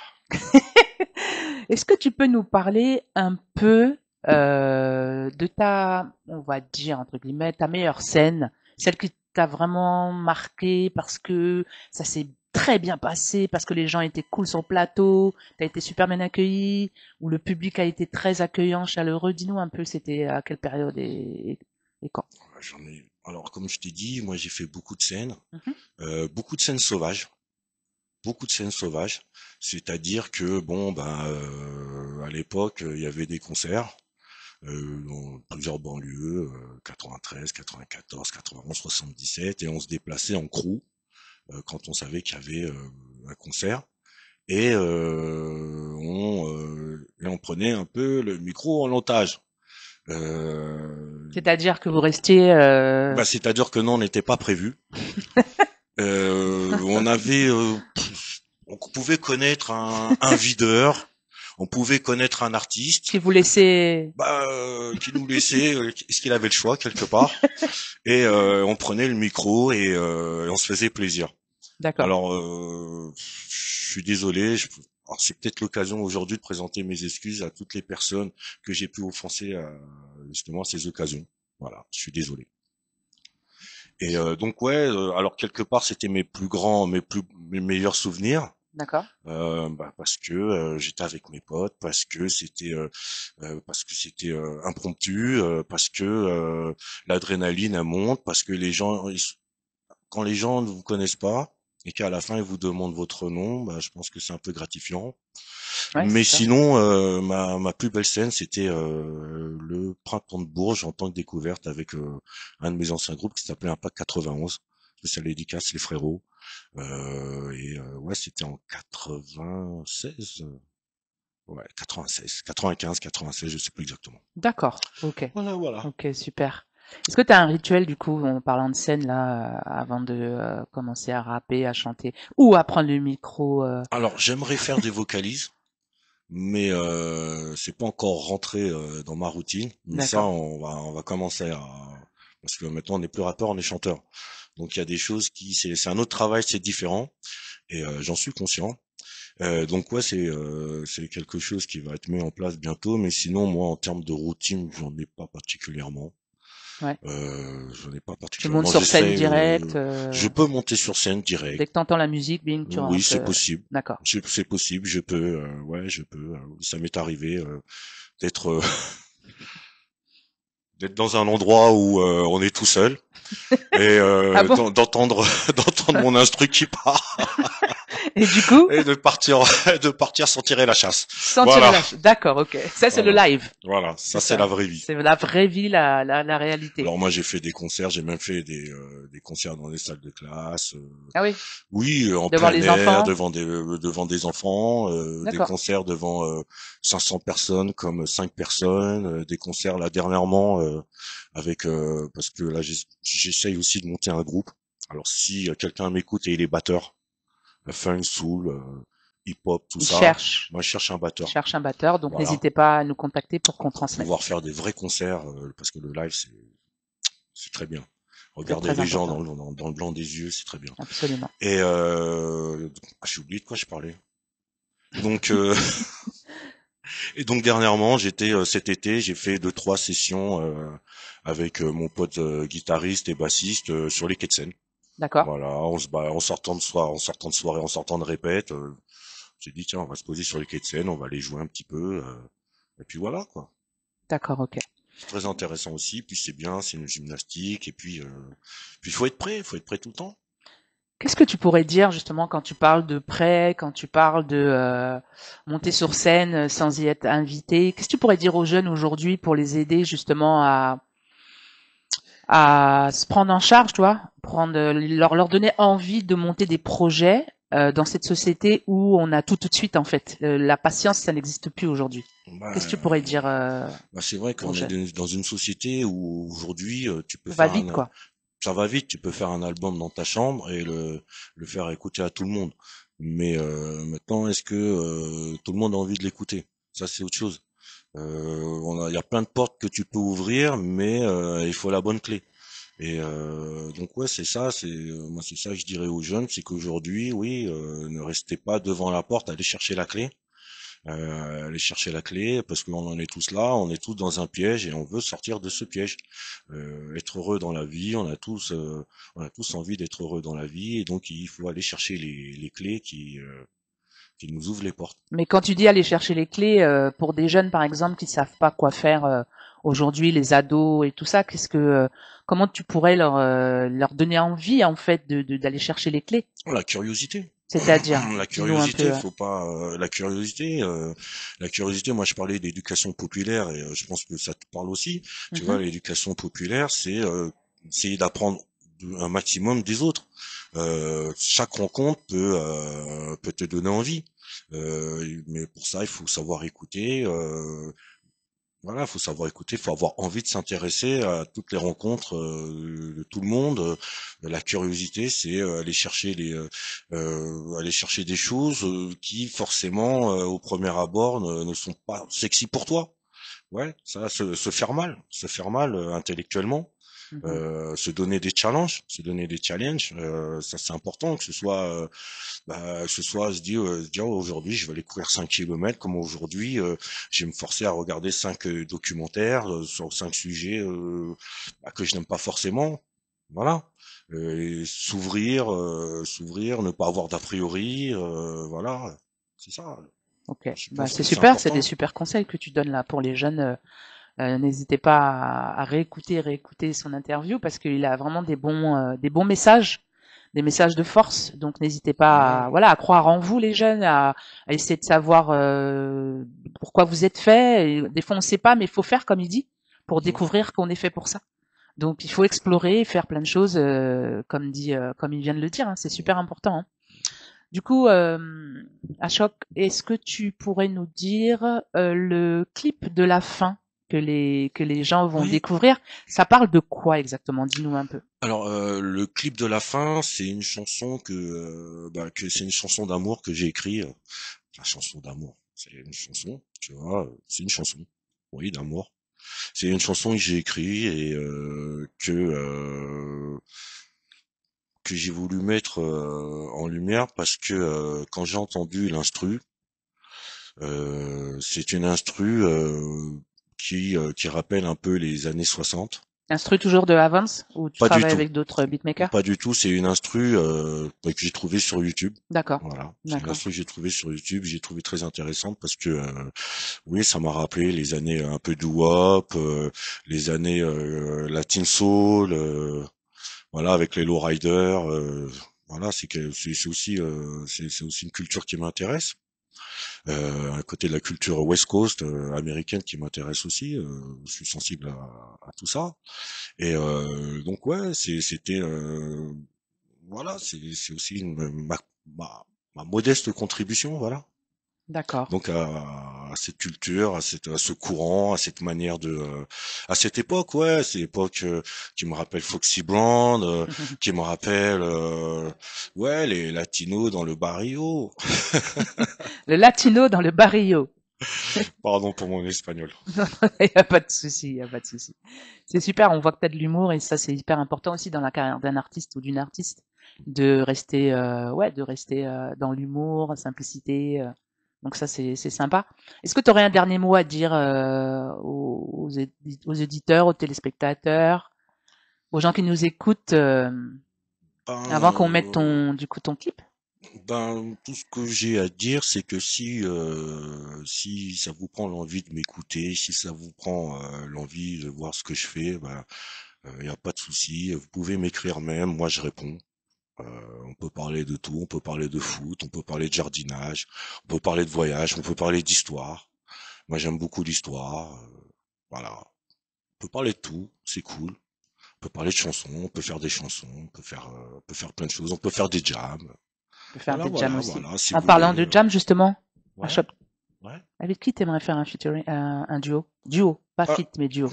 est-ce que tu peux nous parler un peu de ta, on va dire entre guillemets, ta meilleure scène, celle qui t'a vraiment marqué parce que ça s'est très bien passé, parce que les gens étaient cool sur le plateau, t'as été super bien accueilli, ou le public a été très accueillant, chaleureux. Dis-nous un peu, c'était à quelle période et quand. J'en ai. Alors, comme je t'ai dit, moi j'ai fait Mhm. beaucoup de scènes sauvages, beaucoup de scènes sauvages. C'est-à-dire que bon, ben, à l'époque, il y avait des concerts dans plusieurs banlieues, 93, 94, 91, 77, et on se déplaçait en crew quand on savait qu'il y avait un concert. Et on prenait un peu le micro en otage. Euh, C'est-à-dire que vous restiez, Bah, c'est-à-dire que non, on n'était pas prévu. On avait, on pouvait connaître un videur, on pouvait connaître un artiste, qui vous laissait, bah, qui nous laissait, est-ce qu'il avait le choix quelque part, et on prenait le micro et on se faisait plaisir. d'accord. Alors, je suis désolé. Alors, c'est peut-être l'occasion aujourd'hui de présenter mes excuses à toutes les personnes que j'ai pu offenser justement à ces occasions. Voilà, je suis désolé. Et donc ouais, alors quelque part c'était mes meilleurs souvenirs. D'accord. Bah, parce que j'étais avec mes potes, parce que c'était impromptu, parce que l'adrénaline elle monte, parce que quand les gens ne vous connaissent pas et qu'à la fin ils vous demandent votre nom, bah, je pense que c'est un peu gratifiant. Ouais, Mais c'est ça. sinon, ma plus belle scène, c'était le Printemps de Bourges en tant que découverte avec un de mes anciens groupes qui s'appelait Impact 91, spécial dédicace, les frérots. Ouais, c'était en 96, ouais, 96, 95, 96, je sais plus exactement. D'accord. Ok. Voilà, voilà. Ok, super. Est-ce que tu as un rituel du coup en parlant de scène là avant de commencer à rapper, à chanter ou à prendre le micro Alors, j'aimerais faire des vocalises, mais c'est pas encore rentré dans ma routine. Mais ça, D'accord. on va commencer à parce que maintenant on n'est plus rappeur, on est chanteur. Donc il y a des choses c'est un autre travail, c'est différent et j'en suis conscient. Donc ouais, c'est quelque chose qui va être mis en place bientôt. Mais sinon moi en termes de routine, j'en ai pas particulièrement. Ouais. J'en ai pas Tu montes particulièrement. sur scène direct Je peux monter sur scène dès direct. que tu entends la musique, bing, tu Oui, rentres. c'est possible. D'accord. C'est possible. Je peux. Ouais, je peux. Ça m'est arrivé d'être d'être dans un endroit où on est tout seul et Ah bon? d'entendre d'entendre mon instru qui part Et du coup, et de partir de partir sans tirer la chasse. sans tirer Voilà, la... D'accord, ok. Ça c'est le voilà, live. voilà. C'est Ça c'est ça. la vraie vie. C'est la vraie vie, la réalité. Alors moi j'ai fait des concerts, j'ai même fait des concerts dans des salles de classe. Ah oui, Oui, en devant plein les air, enfants. devant des enfants, des D'accord. concerts devant 500 personnes comme 5 personnes, des concerts là dernièrement avec parce que là j'essaye aussi de monter un groupe. Alors si quelqu'un m'écoute et il est batteur, funk, soul, hip-hop, tout Ils ça, cherchent, moi je cherche un ils batteur. cherchent un batteur, donc Voilà, n'hésitez pas à nous contacter pour qu'on pour transmette. pouvoir faire des vrais concerts parce que le live c'est très bien. C'est Regarder très les gens important. dans le blanc des yeux, c'est très bien. Absolument. Et j'ai oublié de quoi je parlais. Donc et donc dernièrement, cet été, j'ai fait deux trois sessions avec mon pote guitariste et bassiste sur les quais de Seine. D'accord. Voilà, en sortant de soirée, en sortant de répète, j'ai dit tiens, on va se poser sur les quais de Seine, on va aller jouer un petit peu et puis voilà quoi. D'accord, ok. C'est très intéressant aussi, puis c'est bien, c'est une gymnastique et puis il faut être prêt tout le temps. Qu'est-ce que tu pourrais dire justement quand tu parles de prêt, quand tu parles de monter sur scène sans y être invité? Qu'est-ce que tu pourrais dire aux jeunes aujourd'hui pour les aider justement à se prendre en charge, tu vois, leur donner envie de monter des projets dans cette société où on a tout de suite en fait. La patience, ça n'existe plus aujourd'hui. Qu'est-ce que tu pourrais dire C'est vrai aux qu'on est jeunes? dans une société où aujourd'hui tu peux Ça va faire vite, quoi. ça va vite, tu peux faire un album dans ta chambre et le faire écouter à tout le monde. Mais maintenant, est-ce que tout le monde a envie de l'écouter? Ça, c'est autre chose. Il y a plein de portes que tu peux ouvrir, mais il faut la bonne clé. Et donc ouais, c'est ça, moi c'est ça que je dirais aux jeunes, c'est qu'aujourd'hui, oui, ne restez pas devant la porte, allez chercher la clé, parce qu'on en est tous là, on est tous dans un piège et on veut sortir de ce piège. Être heureux dans la vie, on a tous envie d'être heureux dans la vie, et donc il faut aller chercher les clés qui nous ouvrent les portes. Mais quand tu dis aller chercher les clés pour des jeunes, par exemple, qui savent pas quoi faire aujourd'hui, les ados et tout ça, comment tu pourrais leur donner envie en fait d'aller chercher les clés? La curiosité. C'est-à-dire, La dis-nous un curiosité, peu. faut pas la curiosité. Moi, je parlais d'éducation populaire et je pense que ça te parle aussi. Tu Mhm. vois, l'éducation populaire, c'est essayer d'apprendre un maximum des autres. Chaque rencontre peut te donner envie, mais pour ça, il faut savoir écouter. Voilà, faut savoir écouter, faut avoir envie de s'intéresser à toutes les rencontres de tout le monde. La curiosité, c'est aller chercher des choses qui forcément, au premier abord, ne sont pas sexy pour toi. Ouais, ça, se faire mal intellectuellement, Mhm. se donner des challenges, ça c'est important que ce soit se dire oh, aujourd'hui je vais aller courir 5 kilomètres comme aujourd'hui je vais me forcer à regarder 5 documentaires sur 5 sujets que je n'aime pas forcément. Voilà. Et s'ouvrir, ne pas avoir d'a priori, voilà, c'est ça. Ok, Je bah pense c'est que c'est super, c'est des important. super conseils que tu donnes là pour les jeunes. N'hésitez pas à réécouter son interview parce qu'il a vraiment des bons messages, des messages de force. Donc n'hésitez pas, Ouais. voilà, à croire en vous les jeunes, à essayer de savoir pourquoi vous êtes fait. Et des fois on ne sait pas, mais il faut faire comme il dit pour Mhm. découvrir qu'on est fait pour ça. Donc il faut explorer, faire plein de choses, comme il vient de le dire. Hein, c'est super important. Hein. Du coup, Ashok, est-ce que tu pourrais nous dire le clip de la fin que les gens vont Oui. découvrir? Ça parle de quoi exactement? Dis-nous un peu. Alors le clip de la fin, c'est une chanson que c'est une chanson d'amour que j'ai écrit. La chanson d'amour, c'est une chanson, tu vois, c'est une chanson. Oui, d'amour. C'est une chanson que j'ai écrite et que j'ai voulu mettre en lumière parce que quand j'ai entendu l'instru, c'est une instru qui rappelle un peu les années 60. Instru toujours de Avance ou tu Pas du travailles tout. avec d'autres beatmakers? Pas du tout, c'est une instru que j'ai trouvée sur YouTube. D'accord, Voilà, c'est une d'accord. instru que j'ai trouvée sur YouTube, j'ai trouvé très intéressante parce que oui, ça m'a rappelé les années un peu doo-wop, les années Latin Soul, voilà, avec les lowriders, voilà, c'est aussi c'est aussi une culture qui m'intéresse. À côté de la culture West Coast américaine qui m'intéresse aussi, je suis sensible à tout ça. Et donc ouais, c'était voilà, c'est aussi ma modeste contribution, voilà. D'accord. Donc à cette culture, à ce courant, à cette manière à cette époque, ouais, c'est l'époque qui me rappelle Foxy Brown, qui me rappelle, ouais, les latinos dans le barrio. Le latino dans le barrio. Pardon pour mon espagnol. Il y a pas de souci, il y a pas de souci. C'est super, on voit que tu as de l'humour et ça c'est hyper important aussi dans la carrière d'un artiste ou d'une artiste de rester dans l'humour, simplicité. Donc ça c'est sympa. Est-ce que tu aurais un dernier mot à dire aux éditeurs, aux téléspectateurs, aux gens qui nous écoutent avant qu'on mette Ben, ton clip? tout ce que j'ai à dire, c'est que si ça vous prend l'envie de m'écouter, si ça vous prend l'envie de voir ce que je fais, ben, y a pas de souci. Vous pouvez m'écrire même, moi je réponds. On peut parler de tout, on peut parler de foot, on peut parler de jardinage, on peut parler de voyage, on peut parler d'histoire. Moi j'aime beaucoup l'histoire. Voilà, on peut parler de tout, c'est cool. On peut parler de chansons, on peut faire des chansons, on peut faire plein de choses, on peut faire des jams. Tu peux faire des jams aussi. Si En vous parlant voulez, de jam, justement, ouais, Ashok, ouais. avec qui t'aimerais faire un featuring, un duo? Duo, pas Ah, feat, mais duo.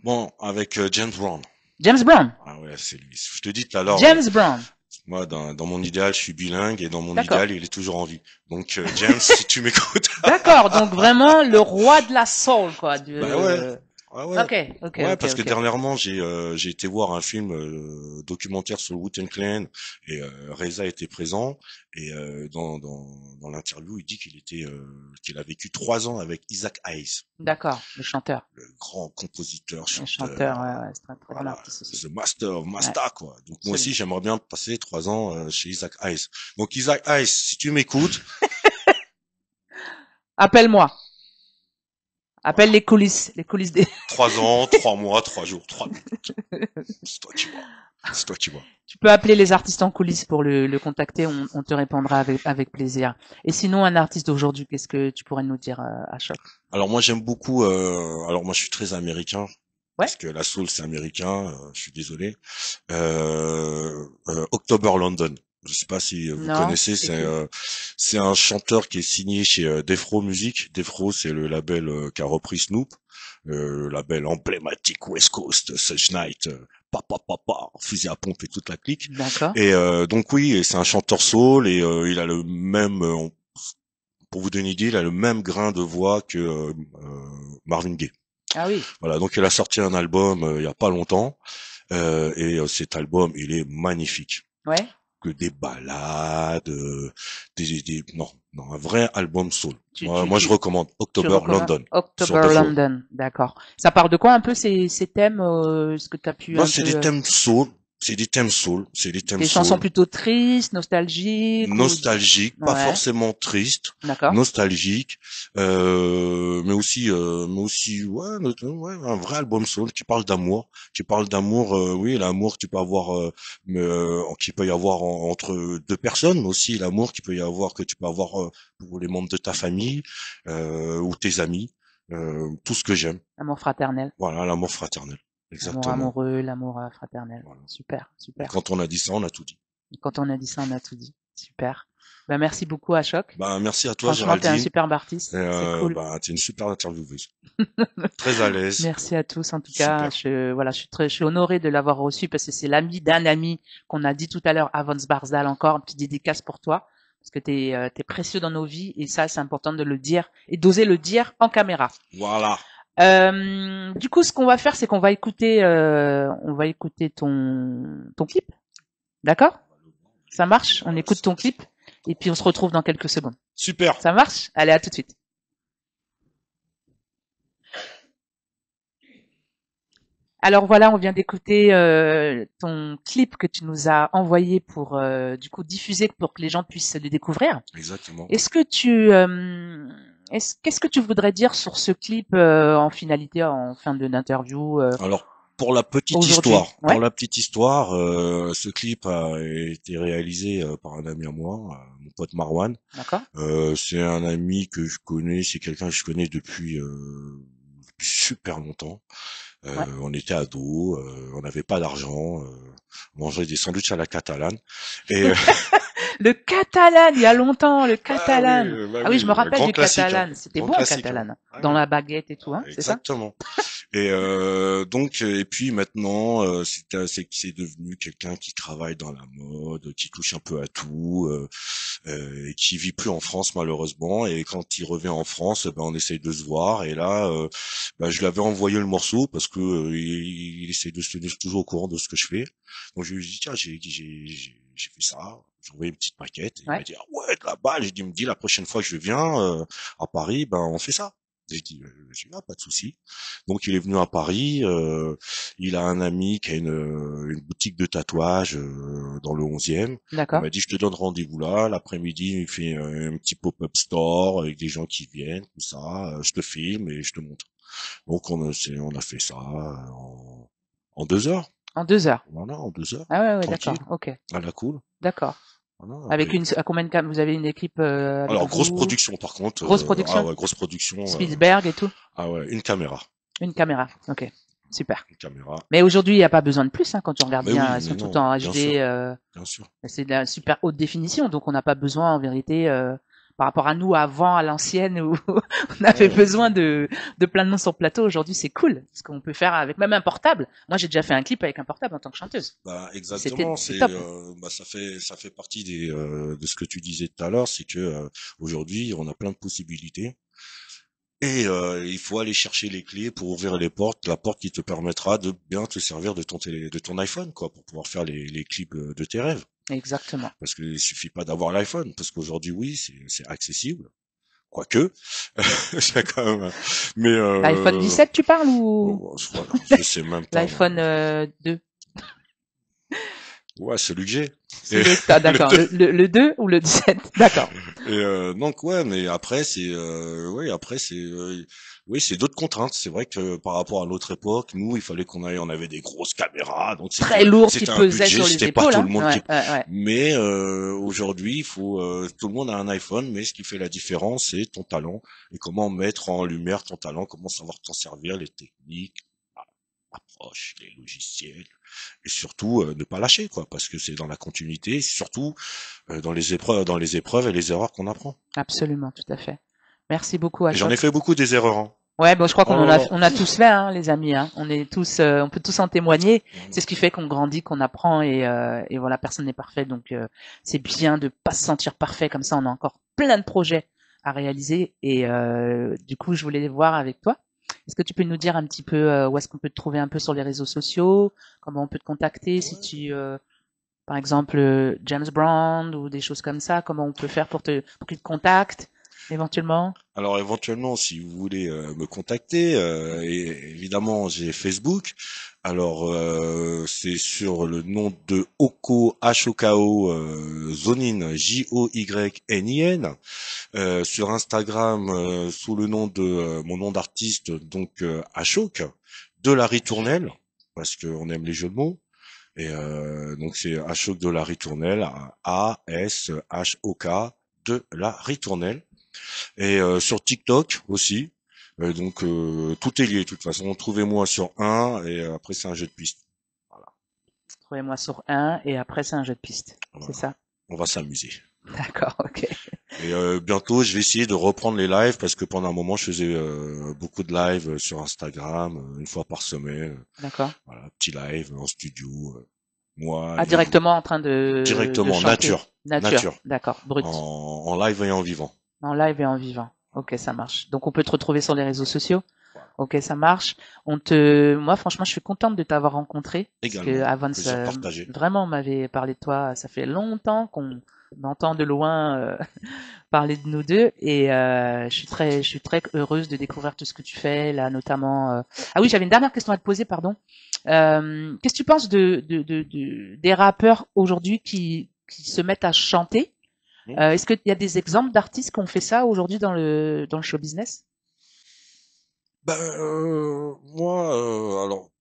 bon, avec James Brown. James Brown. Ah ouais, c'est lui. Je te dis tout à l'heure, James Brown. moi, dans mon idéal, je suis bilingue et dans mon D'accord. idéal, il est toujours en vie. Donc, James, si tu m'écoutes. D'accord. Donc vraiment le roi de la soul, quoi. Bah ouais, ah ouais. Ouais, parce que Ok. dernièrement, j'ai été voir un film documentaire sur le Wu-Tang Clan et Reza était présent et dans l'interview, il dit qu'il a vécu 3 ans avec Isaac Hayes, D'accord. Le chanteur. le grand compositeur, Le chanteur, chanteur, ouais, c'est un très bon voilà, artiste aussi. the master of Ouais, master quoi. Donc moi aussi, absolument. j'aimerais bien passer 3 ans chez Isaac Hayes. Donc Isaac Hayes, si tu m'écoutes, Appelle-moi. Appelle les coulisses des. 3 ans, 3 mois, 3 jours, 3 minutes. C'est toi qui vois. C'est toi qui vois. Tu peux appeler les artistes en coulisses pour le contacter, on te répondra avec plaisir. Et sinon, un artiste d'aujourd'hui, qu'est-ce que tu pourrais nous dire à Choc? Alors moi j'aime beaucoup. Alors moi je suis très américain Ouais? parce que la soul c'est américain. Je suis désolé. October London. Je sais pas si vous Non? connaissez. C'est qui? C'est un chanteur qui est signé chez Death Row Music. Death Row c'est le label qu'a repris Snoop. Le label emblématique West Coast, Suge Knight, fusil à pompe et toute la clique. D'accord. Et donc oui, et c'est un chanteur soul et il a le même, pour vous donner une idée, il a le même grain de voix que Marvin Gaye. Ah oui. Voilà, donc il a sorti un album il y a pas longtemps et cet album il est magnifique. Ouais? Que des ballades, non, un vrai album soul. Tu, Moi, tu, moi je tu, recommande tu October recommandes London sur October Death Row. London. D'accord. Ça parle de quoi un peu ces thèmes, ce que tu as pu Bah, un peu, c'est des thèmes soul, c'est des thèmes des chansons soul. plutôt tristes, nostalgiques ou, Nostalgique, pas ouais. forcément triste, D'accord. nostalgique, mais aussi, ouais, ouais, un vrai album soul qui parle d'amour, oui, l'amour que tu peux avoir, qu'il peut y avoir entre deux personnes, mais aussi l'amour que tu peux avoir pour les membres de ta famille ou tes amis, tout ce que j'aime. L'amour fraternel. Voilà, l'amour fraternel, L'amour exactement. amoureux, l'amour fraternel. Voilà. Super, Et super. quand on a dit ça, on a tout dit. Et quand on a dit ça, on a tout dit. Super. Ben, merci beaucoup à Choc. Bah, merci à toi, Franchement, t'es un Géraldine. superbe artiste. C'est cool. Bah, t'es une super intervieweuse. Très à l'aise. Merci à tous. En tout cas, Super. je suis honorée de l'avoir reçu parce que c'est l'ami d'un ami qu'on a dit tout à l'heure, Avons Barzal. Encore un petit dédicace pour toi parce que t'es précieux dans nos vies et ça, c'est important de le dire et d'oser le dire en caméra. Voilà. Du coup, ce qu'on va faire, c'est qu'on va écouter, ton clip. D'accord? Ça marche? On écoute ton clip et puis on se retrouve dans quelques secondes. Super. Ça marche? Allez, à tout de suite. Alors voilà, on vient d'écouter ton clip que tu nous as envoyé pour du coup diffuser pour que les gens puissent le découvrir. Exactement. Qu'est-ce que tu voudrais dire sur ce clip en finalité, en fin d'interview Alors, pour la petite aujourd'hui? histoire, Ouais, ce clip a été réalisé par un ami à moi, mon pote Marwan. d'accord. C'est un ami que je connais, c'est quelqu'un que je connais depuis super longtemps. Ouais. On était ados, on n'avait pas d'argent, on mangeait des sandwichs à la catalane. Et Le catalan, il y a longtemps, le catalan. Ah oui, je me un rappelle grand du classique, hein. catalan. C'était Grand bon, le classique, hein. catalan. Ah Dans oui. la baguette et tout, hein, c'est ça? Exactement. Et donc et puis maintenant c'est devenu quelqu'un qui travaille dans la mode, qui touche un peu à tout et qui vit plus en France malheureusement. Et quand il revient en France, ben on essaye de se voir. Et là, ben, je lui avais envoyé le morceau parce que il essaie de se tenir toujours au courant de ce que je fais. Donc je lui ai dit tiens j'ai fait ça. J'ai envoyé une petite maquette. Et il Ouais. m'a dit ah ouais de la balle. J'ai dit il me dit la prochaine fois que je viens à Paris, ben on fait ça. J'ai dit pas de souci. Donc il est venu à Paris. Il a un ami qui a une boutique de tatouage dans le 11e. Il D'accord. m'a dit je te donne rendez-vous là. L'après-midi il fait un petit pop-up store avec des gens qui viennent, tout ça. Je te filme et je te montre. Donc on a fait ça en 2 heures. En 2 heures. Voilà, en 2 heures. Ah ouais, Tranquille. d'accord. Ok. À la cool. D'accord. Voilà, Avec après- à combien de vous avez une équipe avec Alors grosse vous? production par contre. Grosse production? Ah ouais, grosse production. Spielberg et tout? Ah ouais, une caméra. Une caméra. Ok. super. une caméra. Mais aujourd'hui, il n'y a pas besoin de plus, hein, quand tu regardes Mais bien, oui, elles mais sont toutes non, en bien HD, sûr, bien sûr. c'est de la super haute définition, donc on n'a pas besoin, en vérité, par rapport à nous avant, à l'ancienne, où on avait Ouais, besoin de plein de monde sur le plateau. Aujourd'hui, c'est cool, parce qu'on peut faire avec même un portable. Moi, j'ai déjà fait un clip avec un portable en tant que chanteuse. bah C'était, exactement. c'est C'est top. bah ça fait partie des de ce que tu disais tout à l'heure, c'est que aujourd'hui on a plein de possibilités. Et il faut aller chercher les clés pour ouvrir les portes, la porte qui te permettra de bien te servir de de ton iPhone, quoi, pour pouvoir faire les clips de tes rêves. Exactement. Parce qu'il suffit pas d'avoir l'iPhone, parce qu'aujourd'hui, oui, c'est accessible. Quoique, c'est quand même, mais L'iPhone 17, tu parles, ou je sais même pas, moi. l'iPhone 2? Ouais, celui que j'ai. Et, Celui que t'as, le d'accord. deux. Le 2 ou le 17? D'accord. Et donc ouais, mais après c'est ouais, après c'est oui, c'est d'autres contraintes. C'est vrai que par rapport à notre époque, nous, il fallait on avait des grosses caméras, donc Très lourd, qui c'était un pesait budget, sur les c'était pas épaules, tout le hein. monde qui. Ouais, ouais, ouais. Mais aujourd'hui, il faut tout le monde a un iPhone, mais ce qui fait la différence, c'est ton talent et comment mettre en lumière ton talent, comment savoir t'en servir, les techniques, l'approche, les logiciels et surtout ne pas lâcher quoi, parce que c'est dans la continuité, surtout dans les épreuves et les erreurs qu'on apprend. Absolument, tout à fait. Merci beaucoup, Et j'en ai Ashok. fait beaucoup des erreurs, hein. Ouais, bon, je crois Oh qu'on là là. on a tous fait, hein, les amis, hein. On est tous, on peut tous en témoigner. C'est ce qui fait qu'on grandit, qu'on apprend, et voilà, personne n'est parfait, donc c'est bien de pas se sentir parfait comme ça. On a encore plein de projets à réaliser, et du coup, je voulais voir avec toi. Est-ce que tu peux nous dire un petit peu où est-ce qu'on peut te trouver un peu sur les réseaux sociaux, comment on peut te contacter, si Ouais. tu, par exemple, James Brown ou des choses comme ça, comment on peut faire pour qu'il te contacte éventuellement? Alors éventuellement, si vous voulez me contacter, et évidemment j'ai Facebook. Alors c'est sur le nom de Oko Hoko Zonin Joynin. Sur Instagram sous le nom de mon nom d'artiste donc Ashok de la ritournelle parce qu'on aime les jeux de mots. Et donc c'est Ashok de la ritournelle, A-S-H-O-K de la ritournelle. Et sur TikTok aussi. Donc tout est lié de toute façon. Trouvez-moi sur un et après c'est un jeu de piste. Voilà, Trouvez-moi sur un, et après c'est un jeu de piste. C'est voilà. ça? On va s'amuser. D'accord, ok. Et bientôt je vais essayer de reprendre les lives parce que pendant un moment je faisais beaucoup de lives sur Instagram une fois par semaine. D'accord. Voilà, petit live en studio. Moi Ah, et directement en train de directement chanter. nature, Nature. nature D'accord. en, Brut. en live et en vivant. En live et en vivant. Ok, ça marche. Donc on peut te retrouver sur les réseaux sociaux. Voilà. Ok, ça marche. Moi, franchement, je suis contente de t'avoir rencontré, parce que Également, Avance, plaisir partagé. vraiment, on m'avait parlé de toi. Ça fait longtemps qu'on entend de loin parler de nous deux, et je suis très heureuse de découvrir tout ce que tu fais là, notamment. Ah oui, j'avais une dernière question à te poser, pardon. Qu'est-ce que tu penses des rappeurs aujourd'hui qui se mettent à chanter? Hmm. Est-ce qu'il y a des exemples d'artistes qui ont fait ça aujourd'hui dans le show business? Ben, moi, alors,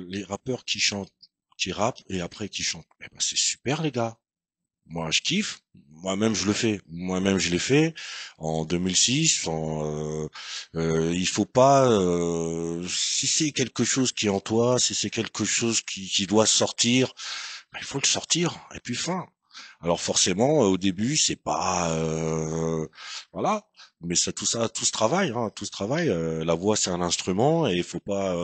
les rappeurs qui chantent, qui rappent et après qui chantent, eh ben, c'est super, les gars. Moi, je kiffe. Moi-même, je le fais. Moi-même, je l'ai fait en 2006. Il faut pas, si c'est quelque chose qui est en toi, si c'est quelque chose qui doit sortir, ben, il faut le sortir. Et puis, fin. Alors forcément, au début, c'est pas voilà, mais ça, tout se travaille, hein, tout se travaille. La voix, c'est un instrument et il faut pas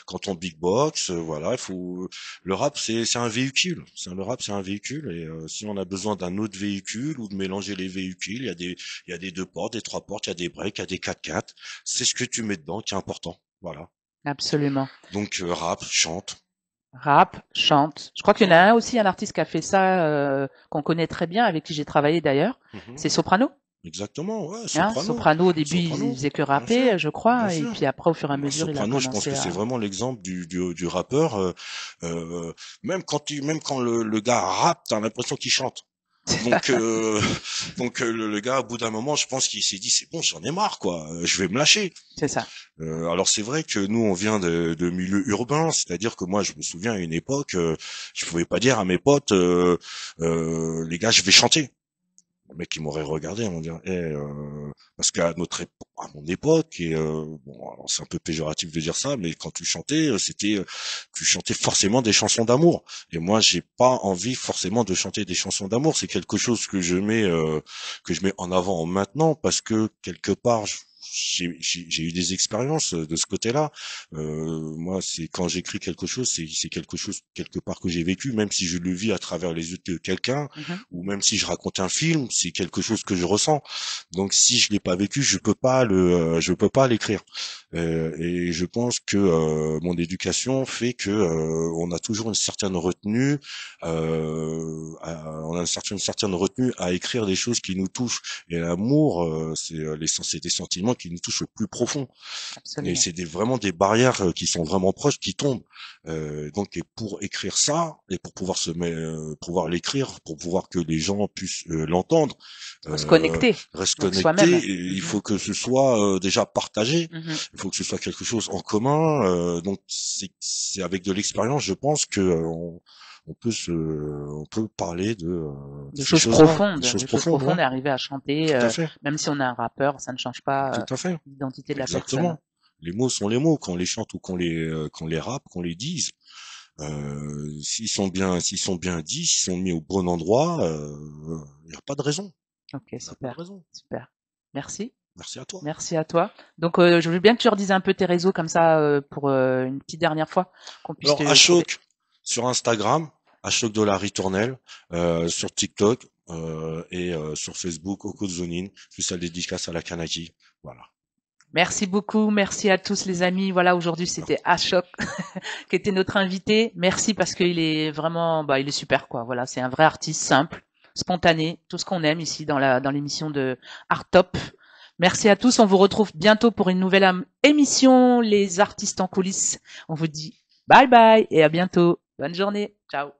quand on beatbox, voilà, il faut le rap, c'est un véhicule. Le rap, c'est un véhicule et si on a besoin d'un autre véhicule ou de mélanger les véhicules, il y a des deux portes, des trois portes, il y a des breaks, il y a des 4x4. C'est ce que tu mets dedans qui est important. Voilà. Absolument. Donc rap, chante. Rap, chante. Je crois qu'il y en Voilà. a un aussi, un artiste qui a fait ça, qu'on connaît très bien, avec qui j'ai travaillé d'ailleurs. Mhm. C'est Soprano. Exactement, ouais, Hein, soprano, Soprano, au début, il soprano, faisait que bien sûr, rapper, je bien crois, et sûr. puis après, au fur et à Bah, mesure, il a soprano, je pense commencé que c'est à... vraiment l'exemple du rappeur. Euh, même quand le gars rappe, t'as l'impression qu'il chante. Donc, le gars, au bout d'un moment, je pense qu'il s'est dit, c'est bon, j'en ai marre, quoi. Je vais me lâcher. C'est ça. Alors c'est vrai que nous, on vient de milieux urbains, c'est-à-dire que moi, je me souviens à une époque, je pouvais pas dire à mes potes, les gars, je vais chanter. Le mec, il m'aurait regardé, ils m'ont dit, parce qu'à à mon époque, et bon, alors c'est un peu péjoratif de dire ça, mais quand tu chantais, tu chantais forcément des chansons d'amour. Et moi, j'ai pas envie forcément de chanter des chansons d'amour. C'est quelque chose que je mets en avant maintenant, parce que quelque part, j'ai eu des expériences de ce côté-là. Moi, c'est quand j'écris quelque chose, c'est quelque chose quelque part que j'ai vécu, même si je le vis à travers les yeux de quelqu'un, Mhm. ou même si je raconte un film, c'est quelque chose que je ressens. Donc, si je l'ai pas vécu, je peux pas l'écrire. Et je pense que mon éducation fait que on a toujours une certaine retenue, on a une certaine retenue à écrire des choses qui nous touchent. Et l'amour, c'est des sentiments qui nous touchent au plus profond. Et Absolument. c'est vraiment des barrières qui sont vraiment proches, qui tombent. Donc, et pour écrire ça, et pour pouvoir l'écrire, pour pouvoir que les gens puissent l'entendre, Se euh, connecter reste avec connecté, soi-même. et il Mhm. faut que ce soit déjà partagé, Mhm. il faut que ce soit quelque chose en commun. Donc, c'est avec de l'expérience, je pense que on peut parler de ces choses-là, des choses De choses profondes, ouais, profondes et arriver à chanter, tout à fait. même si on est un rappeur, ça ne change pas Tout à fait, l'identité de la personne. exactement. Les mots sont les mots, qu'on les chante ou qu'on les rappe, qu'on les dise. S'ils sont bien dits, s'ils sont mis au bon endroit, il n'y a pas de raison. Ok, Il n'y a pas de super, raison. super. Merci. Merci à toi. Merci à toi. Donc, je veux bien que tu redises un peu tes réseaux comme ça pour une petite dernière fois qu'on puisse Alors, te trouver. Ashok sur Instagram, Ashok de la Ritournelle, sur TikTok et sur Facebook, Okozonine, juste la dédicace à la Kanaki. Voilà. Merci beaucoup, merci à tous les amis. Voilà, aujourd'hui c'était Ashok qui était notre invité. Merci parce qu'il est vraiment, il est super quoi. Voilà, c'est un vrai artiste simple, spontané, tout ce qu'on aime ici dans l'émission de Art Top. Merci à tous. On vous retrouve bientôt pour une nouvelle émission, les artistes en coulisses. On vous dit bye bye et à bientôt. Bonne journée. Ciao.